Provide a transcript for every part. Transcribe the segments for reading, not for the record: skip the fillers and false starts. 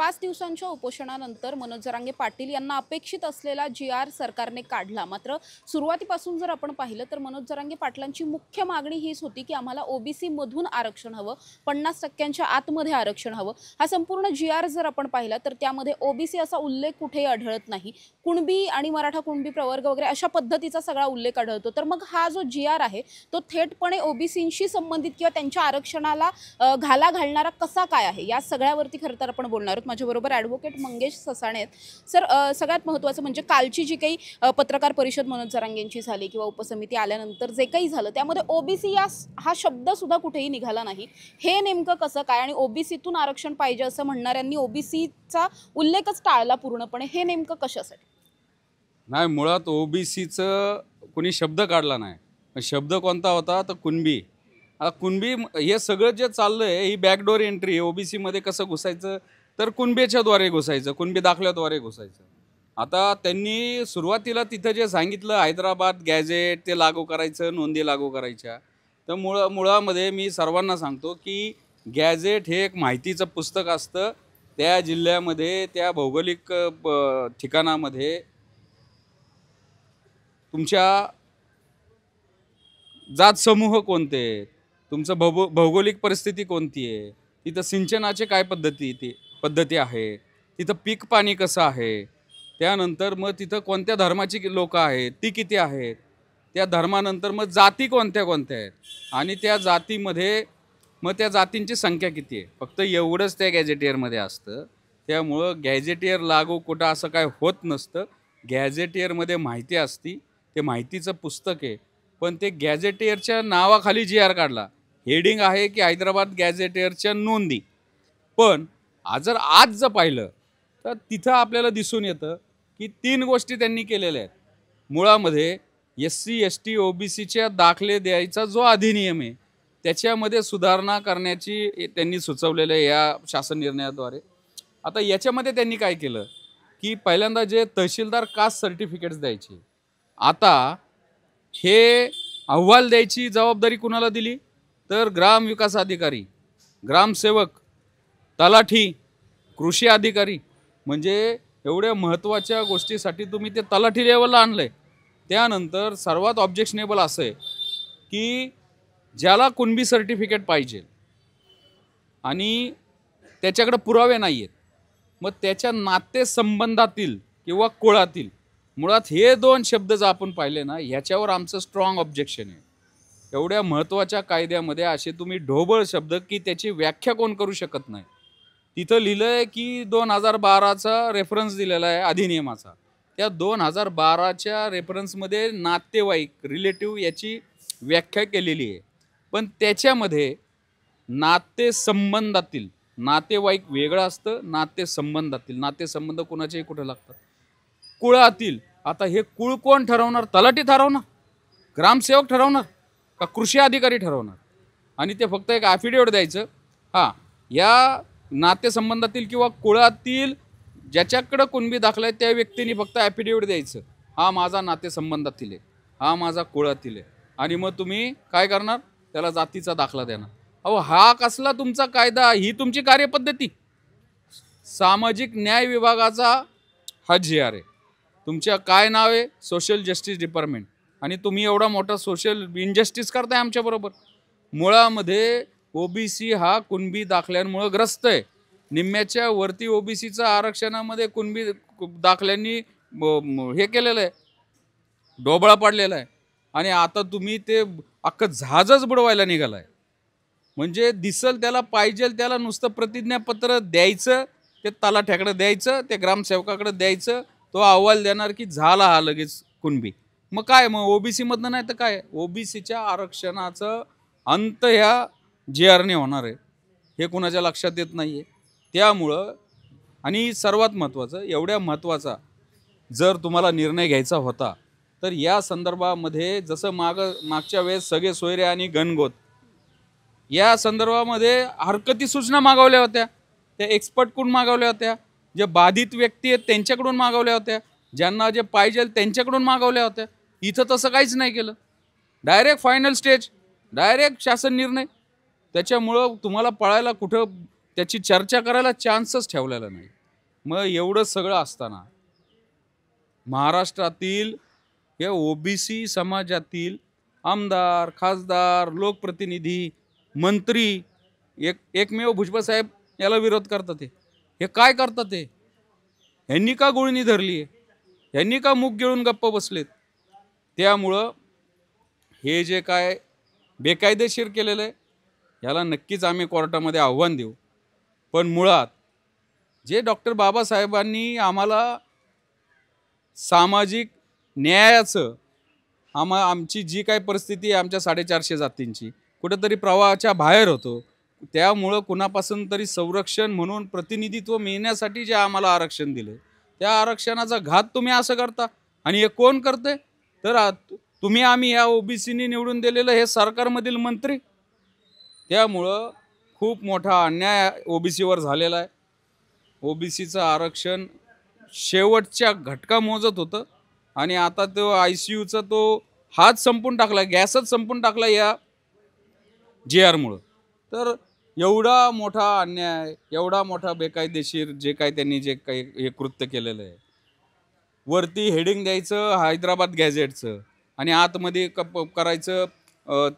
5 दिवसांच्या उपोषणानंतर मनोज जरांगे पाटील यांना अपेक्षित असलेला जी-आर सरकारने काढला। मात्र सुरुवातीपासून जर आपण पाहिलं तर मनोज जरांगे पाटलांची मुख्य मागणी हीच होती की आम्हाला ओबीसी मधून आरक्षण हवं, 50% आतमध्ये आरक्षण हवं। हा संपूर्ण जी-आर जर आपण पाहिला तर त्यामध्ये ओबीसी असा उल्लेख कुठेही आढळत नाही। कुणबी आणि मराठा कुणबी प्रवर्ग वगैरे अशा पद्धतीचा सगळा उल्लेख आढळतो। तर मग हा जो जी-आर आहे तो थेटपणे ओबीसींशी संबंधित किंवा त्यांच्या आरक्षणाला घाला घालणारा कसा काय आहे या सगळ्यावरती खरं तर आपण बोलणार आहोत। माझ्याबरोबर ॲडव्होकेट मंगेश ससाणे आहेत। सर, सगळ्यात महत्त्वाचं म्हणजे कालची जी काही पत्रकार परिषद मनोज जरांगेंची झाली किंवा उपसमिती आल्यानंतर जे काही झालं त्यामध्ये ओबीसी हा शब्द सुद्धा कुठेही निघाला नाही। हे नेमकं कसं काय आणि ओबीसीतून आरक्षण पाहिजे असं म्हणणाऱ्यांनी ओबीसीचा उल्लेखच टाळला पूर्णपणे, हे नेमकं कशासाठी? नाही, मुळात ओबीसीचं कोणी शब्द काढला नाही। शब्द कोणता होता तर कुणबी। आता कुणबी हे सगळं जे चाललंय ही बॅकडोर एंट्री। ओबीसीमध्ये कसं घुसायचं तर कुणबीच्याद्वारे घुसायचं, कुणबी दाखल्याद्वारे घुसायचं। आता त्यांनी सुरुवातीला तिथं जे सांगितलं हैदराबाद गॅझेट ते लागू करायचं, नोंदी लागू करायच्या। तर मुळामध्ये मी सर्वांना सांगतो की गॅझेट हे एक माहितीचं पुस्तक असतं। त्या जिल्ह्यामध्ये त्या भौगोलिक ठिकाणामध्ये तुमच्या जात समूह कोणते आहेत, तुमचं भौगोलिक परिस्थिती कोणती आहे, तिथं सिंचनाचे काय पद्धती आहे, तिथं पीक पाणी कसं आहे, त्यानंतर मग तिथं कोणत्या धर्माची लोक आहेत ती किती आहेत, त्या धर्मानंतर मग जाती कोणत्या कोणत्या आहेत आणि त्या जातीमध्ये मग त्या जातींची संख्या किती आहे, फक्त एवढंच त्या गॅझेटियरमध्ये असतं। त्यामुळं गॅझेटियर लागू कुठं असं काय होत नसतं। गॅझेटियरमध्ये माहिती असती, ते माहितीचं पुस्तक आहे। पण ते गॅझेटियरच्या नावाखाली जी-आर काढला, हेडिंग आहे की हैदराबाद गॅझेटियरच्या नोंदी। पण आज जर पाहिलं तर तिथं आपल्याला दिसून येतं की 3 गोष्टी त्यांनी केलेल्या आहेत। मुळामध्ये SC ST OBCच्या दाखले द्यायचा जो अधिनियम आहे त्याच्यामध्ये सुधारणा करण्याची त्यांनी सुचवलेलं आहे या शासन निर्णयाद्वारे। आता याच्यामध्ये त्यांनी काय केलं की पहिल्यांदा जे तहसीलदार कास्ट सर्टिफिकेट्स द्यायचे, आता हे अहवाल द्यायची जबाबदारी कुणाला दिली तर ग्रामविकास अधिकारी, ग्रामसेवक, तलाठी, कृषी अधिकारी। म्हणजे एवढ्या महत्त्वाच्या गोष्टीसाठी तुम्ही ते तलाठी लेवलला आणलंय। त्यानंतर सर्वात ऑब्जेक्शनेबल असं आहे की ज्याला कुणबी सर्टिफिकेट पाहिजे आणि त्याच्याकडे पुरावे नाही आहेत, मग त्याच्या नातेसंबंधातील किंवा कुळातील, मुळात हे 2 शब्द जर आपण पाहिले ना ह्याच्यावर आमचं स्ट्रॉंग ऑब्जेक्शन आहे। एवढ्या महत्त्वाच्या कायद्यामध्ये असे तुम्ही ढोबळ शब्द की त्याची व्याख्या कोण करू शकत नाही। तिथं लिहिलं आहे की 2012चा रेफरन्स दिलेला आहे अधिनियमाचा। त्या 2012च्या रेफरन्समध्ये नातेवाईक, रिलेटिव्ह याची व्याख्या केलेली आहे। पण त्याच्यामध्ये नातेसंबंधातील, नातेवाईक वेगळं असतं, नातेसंबंध कुणाचेही कुठं लागतात, कुळातील। आता हे कुळ कोण ठरवणार? तलाठी ठरवणार, ग्रामसेवक ठरवणार का कृषी अधिकारी ठरवणार? आणि ते फक्त एक ॲफिडेविट द्यायचं, हां या नातेसंबंधातील किंवा कुळातील ज्याच्याकडं कुणबी दाखला आहे त्या व्यक्तीने फक्त ॲफिडेविट द्यायचं, हा माझा नातेसंबंधातील आहे, हा माझा कुळातील आहे। आणि मग तुम्ही काय करणार? त्याला जातीचा दाखला देणार। अहो, हा कसला तुमचा कायदा? ही तुमची कार्यपद्धती? सामाजिक न्याय विभागाचा हा जी-आर आहे। तुमच्या काय नाव आहे? Social justice department. आणि तुम्ही एवढा मोठा सोशल इनजस्टिस करताय आमच्याबरोबर। मुळामध्ये ओबीसी हा कुणबी दाखल्यांमुळे ग्रस्त आहे। निम्म्याच्या वरती ओबीसीचा आरक्षणामध्ये कुणबी दाखल्यांनी हे केलेलं आहे, ढोबळा पाडलेला आहे। आणि आता तुम्ही ते अख्खं जहाजच बुडवायला निघालाय। म्हणजे दिसल त्याला पाहिजे त्याला नुसतं प्रतिज्ञापत्र द्यायचं, ते तलाठ्याकडे द्यायचं, ते ग्रामसेवकाकडे द्यायचं, तो अहवाल देणार की झाला हा लगेच कुणबी। मग काय, मग ओबीसी मधनं नाही तर काय? ओबीसीच्या आरक्षणाचं अंत ह्या जी-आरने होणार आहे, हे कुणाच्या लक्षात येत नाही आहे। त्यामुळं आणि सर्वात महत्त्वाचं, एवढ्या महत्त्वाचा जर तुम्हाला निर्णय घ्यायचा होता तर या संदर्भामध्ये जसं मागच्या वेळेस सगळे सोयरे आणि गणगोत या संदर्भामध्ये हरकती सूचना मागवल्या होत्या, त्या एक्सपर्टकडून मागवल्या होत्या, जे बाधित व्यक्ती आहेत त्यांच्याकडून मागवल्या होत्या, ज्यांना जे पाहिजे त्यांच्याकडून मागवल्या होत्या। इथं तसं काहीच नाही केलं, डायरेक्ट फायनल स्टेज, डायरेक्ट शासन निर्णय। त्याच्यामुळं तुम्हाला पळायला कुठं त्याची चर्चा करायला चान्सच ठेवलेला नाही। मग एवढं सगळं असताना महाराष्ट्रातील या ओबीसी समाजातील आमदार, खासदार, लोकप्रतिनिधी, मंत्री एकमेव भुजबळ साहेब याला विरोध करतात. हे काय करतात? ह्यांनी का गुळणी धरली आहे? ह्यांनी का मुख गिळून गप्प बसलेत? त्यामुळं हे जे काय बेकायदेशीर केलेलं आहे याला नक्कीच आम्ही कोर्टामध्ये आव्हान देऊ. पण मुळात जे डॉक्टर बाबासाहेबांनी आम्हाला सामाजिक न्यायाचं आमची जी काही परिस्थिती आहे आमच्या 450 जातींची कुठेतरी प्रवाहाच्या बाहेर होतो, त्यामुळं कुणापासून तरी संरक्षण म्हणून प्रतिनिधित्व मिळण्यासाठी जे आम्हाला आरक्षण दिलं त्या आरक्षणाचा घात तुम्ही असं करता. आणि हे कोण करते? तर तुम्ही आम्ही या ओबीसीनी निवडून दिलेलं हे सरकारमधील मंत्री. त्यामुळं खूप मोठा अन्याय ओबीसीवर झालेला आहे. ओबीसीचं आरक्षण शेवटच्या घटका मोजत होतं आणि आता तो ICUचा तो हात संपून टाकला, गॅसच संपून टाकला या JR मुळे. तर एवढा मोठा अन्याय, एवढा मोठा बेकायदेशीर जे काही त्यांनी जे काही हे कृत्य केलेलं आहे, वरती हेडिंग द्यायचं हैदराबाद गॅझेटचं आणि आतमध्ये करायचं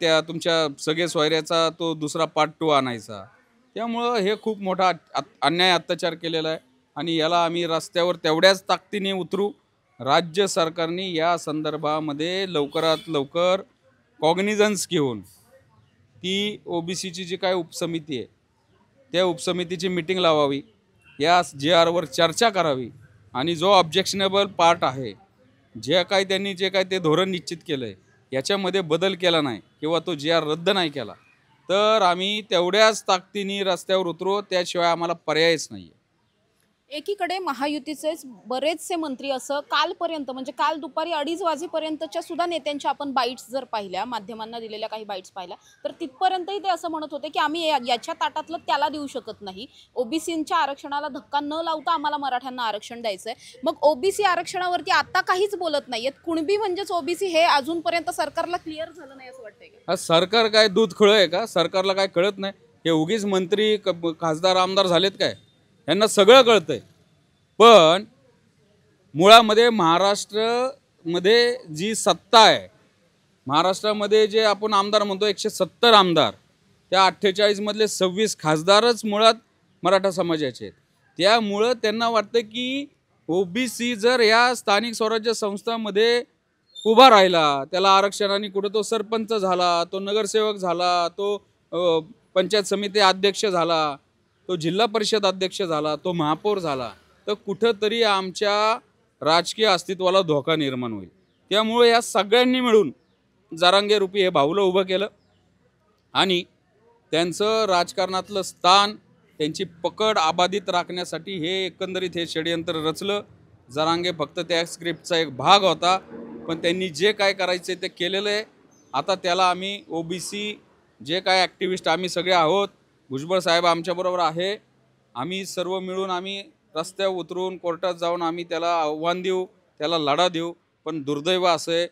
त्या तुमच्या सगळे सोयऱ्याचा तो दुसरा पार्ट 2 आणायचा. त्यामुळं हे खूप मोठा अन्याय अत्याचार केलेला आहे आणि याला आम्ही रस्त्यावर तेवढ्याच ताकदीने उतरू. राज्य सरकारने या संदर्भामध्ये लवकरात लवकर कॉग्निझन्स घेऊन ती ओबीसीची जी काय उपसमिती आहे त्या उपसमितीची मीटिंग लावावी, या JRवर चर्चा करावी आणि जो ऑब्जेक्शनेबल पार्ट आहे, जे काय त्यांनी जे काय ते धोरण निश्चित केलं आहे याच्यामध्ये बदल केला नाही किंवा तो JR रद्द नाही केला तर आम्ही तेवढ्याच ताकदीने रस्त्यावर उतरू. त्याशिवाय आम्हाला पर्यायच नाही आहे. एकीकडे महायुतीचे बरेचसे मंत्री असं कालपर्यंत म्हणजे काल दुपारी 2:30 वाजेपर्यंतच्या सुद्धा नेत्यांच्या आपण बाईट्स जर पाहिल्या, माध्यमांना दिलेल्या काही बाईट्स पाहिल्या तर तिथपर्यंतही ते असं म्हणत होते की आम्ही याच्या ताटातलं त्याला देऊ शकत नाही. ओबीसींच्या आरक्षणाला धक्का न लावता आम्हाला मराठ्यांना आरक्षण द्यायचंय. मग ओबीसी आरक्षणावरती आता काहीच बोलत नाहीयेत. कुणबी म्हणजेच ओबीसी हे अजूनपर्यंत सरकारला क्लिअर झालं नाही असं वाटतंय का? सरकार काय दूध खळ आहे का? सरकारला काय कळत नाही? हे उगीच मंत्री खासदार आमदार झालेत काय? यांना सगळं कळतंय. पण मुळामध्ये महाराष्ट्रामध्ये जी सत्ता आहे, महाराष्ट्रामध्ये जे आपण आमदार म्हणतो 170 आमदार, त्या 48 मधले 26 खासदारच मुळात मराठा समाजाचे आहेत. त्यामुळं त्यांना वाटतं की ओबीसी जर या स्थानिक स्वराज्य संस्थांमध्ये उभा राहिला, त्याला आरक्षणाने कुठं तो सरपंच झाला, तो नगरसेवक झाला, तो पंचायत समिती अध्यक्ष झाला, तो जिल्हा परिषद अध्यक्ष झाला, तो महापौर झाला, तर कुठंतरी आमच्या राजकीय अस्तित्वाला धोका निर्माण होईल. त्यामुळे या सगळ्यांनी मिळून जरांगे रूपी हे बाहुलं उभं केलं आणि त्यांचं राजकारणातलं स्थान, त्यांची पकड अबाधित राखण्यासाठी हे एकंदरीत हे षडयंत्र रचलं. जरांगे फक्त त्या स्क्रिप्टचा एक भाग होता, पण त्यांनी जे काय करायचे ते केलेलं आहे. आता त्याला आम्ही ओबीसी जे काय ॲक्टिव्हिस्ट आम्ही सगळे आहोत, भुजबळ साहेब आमच्याबरोबर आहे, आम्ही सर्व मिळून आम्ही रस्त्यावर उतरून कोर्टात जाऊन आम्ही त्याला आव्हान देऊ, त्याला लढा देऊ. पण दुर्दैव असं आहे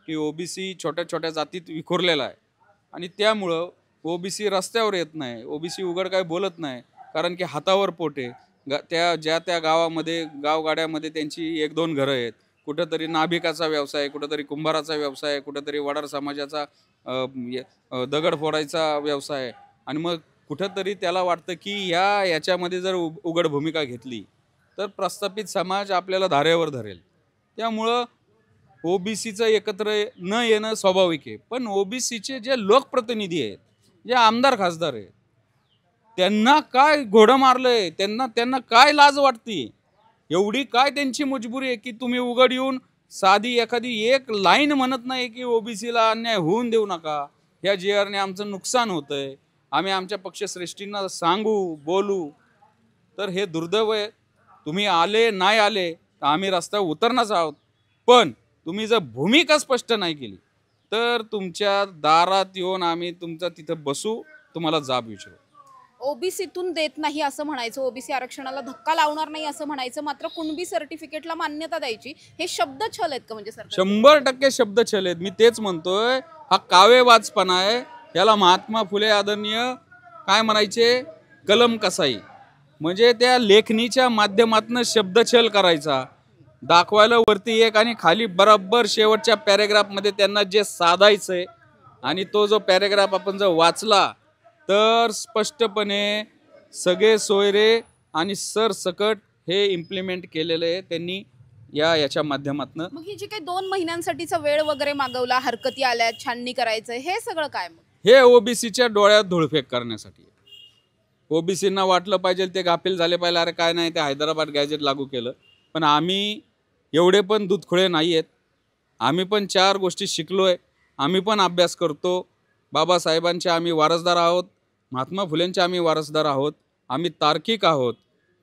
की ओबीसी छोट्या छोट्या जातीत विखुरलेला आहे आणि त्यामुळं ओबीसी रस्त्यावर येत नाही, ओबीसी उघड काय बोलत नाही, कारण की हातावर पोट आहे. त्या गावामध्ये गावगाड्यामध्ये त्यांची 1-2 घरं आहेत, कुठंतरी नाभिकाचा व्यवसाय, कुठंतरी कुंभाराचा व्यवसाय, कुठंतरी वडार समाजाचा दगड फोडायचा व्यवसाय. आणि मग कुठंतरी त्याला वाटतं की याच्यामध्ये जर उघड भूमिका घेतली तर प्रस्थापित समाज आपल्याला धारेवर धरेल. त्यामुळं ओबीसीचं एकत्र न येणं स्वाभाविक आहे. पण ओबीसीचे जे लोकप्रतिनिधी आहेत, जे आमदार खासदार आहेत, त्यांना काय घोडं मारलंय? त्यांना काय लाज वाटते? एवढी काय त्यांची मजबुरी आहे की तुम्ही उघड येऊन साधी एखादी एक लाईन म्हणत नाही की ओबीसीला अन्याय होऊन देऊ नका, ह्या JRने आमचं नुकसान होतंय, आम्ही आमच्या पक्षश्रेष्ठींना सांगू, बोलू. तर हे दुर्दैव आहे. तुम्ही आले नाही आले तर आम्ही रस्त्यावर उतरणारच आहोत. पण तुम्ही जर भूमिका स्पष्ट नाही केली तर तुमच्या दारात येऊन आम्ही तुमचा तिथं बसू, तुम्हाला जाब विचारू. ओबीसीतून देत नाही असं म्हणायचं, ओबीसी आरक्षणाला धक्का लावणार नाही असं म्हणायचं, मात्र कुणबी सर्टिफिकेटला मान्यता द्यायची, हे शब्द छल आहेत का? म्हणजे सरकार 100% शब्द छल आहेत. मी तेच म्हणतोय, हा कावेवाचपणा आहे. याला महात्मा फुले आदरणीय काय म्हणायचे? कलम कसाई. म्हणजे त्या लेखणीच्या माध्यमातून शब्दछल करायचा, दाखवायला वरती एक आणि खाली बरोबर शेवटच्या पॅरेग्राफमध्ये त्यांना जे साधायचंय आणि तो जो पॅरेग्राफ आपण जर वाचला तर स्पष्टपणे सगळे सोयरे आणि सरसकट हे इम्प्लिमेंट केलेलं आहे त्यांनी याच्या माध्यमातून. मग ही जी काही 2 महिन्यांसाठीचा वेळ वगैरे मागवला, हरकती आल्या, छाननी करायचं, हे सगळं काय मग? हे ओबीसीच्या डोळ्यात धुळफेक करण्यासाठी. ओबीसींना वाटलं पाहिजे ते गाफील झाले पाहिजे, अरे काय नाही ते हैदराबाद गॅजेट लागू केलं. पण आम्ही एवढे पण दूधखोळे नाही आहेत. आम्ही पण 4 गोष्टी शिकलोय. आम्ही पण अभ्यास करतो. बाबासाहेबांचे आम्ही वारसदार आहोत, महात्मा फुलेंचे आम्ही वारसदार आहोत, आम्ही तार्किक आहोत.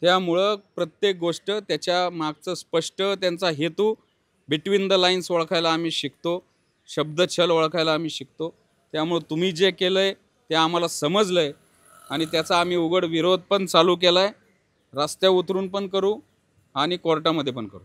त्यामुळं प्रत्येक गोष्ट त्याच्या मागचं स्पष्ट त्यांचा हेतू बिटवीन द लाईन्स ओळखायला आम्ही शिकतो, शब्दछल ओळखायला आम्ही शिकतो. त्यामुळं तुम्ही जे केलं आहे ते आम्हाला समजलं आहे आणि त्याचा आम्ही उघड विरोध पण चालू केला आहे. रस्त्यावर उतरून पण करू आणि कोर्टामध्ये पण करू.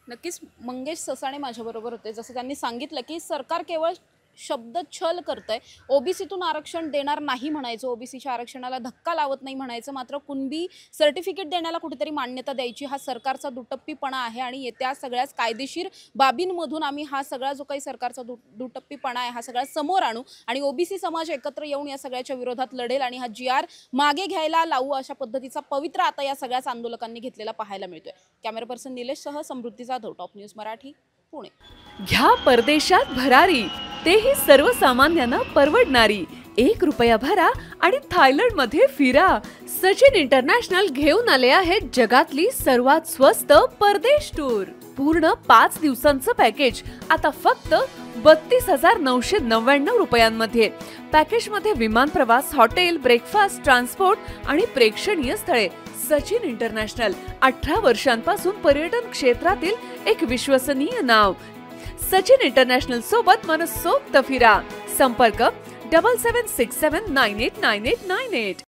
नक्कीच मंगेश ससाणे माझ्याबरोबर होते. जसं त्यांनी सांगितलं की सरकार केवळ शब्दछल करतंय, ओबीसीतून आरक्षण देणार नाही म्हणायचं, ओबीसीच्या आरक्षणाला धक्का लावत नाही म्हणायचं, मात्र कुणबी सर्टिफिकेट देण्याला कुठेतरी मान्यता द्यायची, हा सरकारचा दुटप्पीपणा आहे. आणि येत्या सगळ्याच कायदेशीर बाबींमधून आम्ही हा सगळा जो काही सरकारचा दुटप्पीपणा आहे हा सगळा समोर आणू आणि ओबीसी समाज एकत्र येऊन या सगळ्याच्या विरोधात लढेल आणि हा GR मागे घ्यायला लावू, अशा पद्धतीचा पवित्रा आता या सगळ्याच आंदोलकांनी घेतलेला पाहायला मिळतोय. कॅमेरा पर्सन निलेशसह समृद्धी जाधव, टॉप न्यूज मराठी, पुणे. घ्या परदेशात भरारी, तेही सर्वसामान्यांना परवडणारी. 1 रुपया भरा आणि थायलंडमध्ये फिरा. सचिन इंटरनॅशनल घेऊन आले आहेत जगातली सर्वात स्वस्त परदेश टूर. पूर्ण 5 दिवसांचं पॅकेज आता फक्त 32,999 रुपयांमध्ये. पॅकेजमध्ये विमान प्रवास, हॉटेल, ब्रेकफास्ट, ट्रान्सपोर्ट आणि प्रेक्षणीय स्थळे. सचिन इंटरनॅशनल 18 वर्षांपासून पर्यटन क्षेत्रातील एक विश्वसनीय नाव. सचिन इंटरनॅशनल सोबत मनसोक्त फिरा. संपर्क 7767989898.